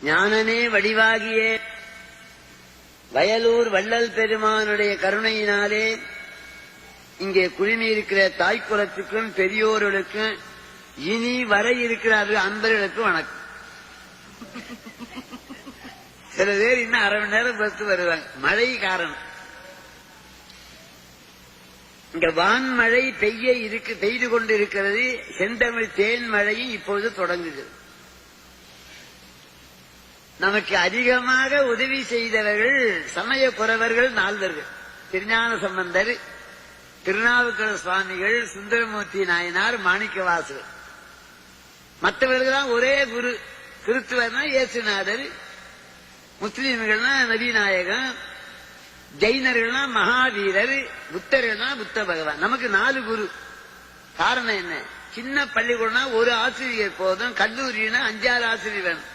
ஞானனே வடிவாகிய வயலூர் வள்ளல் பெருமானுடைய கருணையினாலே இங்கே குழுமி இருக்கிற தாய்க்குலத்துக்கும் பெரியோர்களுக்கும் இனி வர இருக்கிறார்கள் அன்பர்களுக்கும் வணக்கம். சில பேர் இன்னும் அரை மணி நேரம் பத்து வருவாங்க. மழை காரணம். இங்க வான்மழை பெய்து கொண்டிருக்கிறது. செந்தமிழ் தேன் மழையும் இப்பொழுது தொடங்குகிறது. நமக்கு அதிகமாக உதவி செய்தவர்கள் சமய குறவர்கள் 4 திருஞான சம்பந்தர், திருநாவுக்கரசு சுவாமிகள், சுந்தரமூர்த்தி நாயனார், மாணிக்கவாசகர். மற்றவர்கள் தான் ஒரே குரு. கிறிஸ்துவர்னா இயேசுநாதர், முஸ்லீம்கள்னா நபிநாயகம், ஜெயினர்கள்னா மகாவீரர், புத்தர்கள்னா புத்த பகவான். நமக்கு 4 குரு. காரணம் என்ன? சின்ன பள்ளிக்கூடம்னா ஒரு ஆசிரியர் போதும், கல்லூரினா 5-6 ஆசிரியர் வேணும்.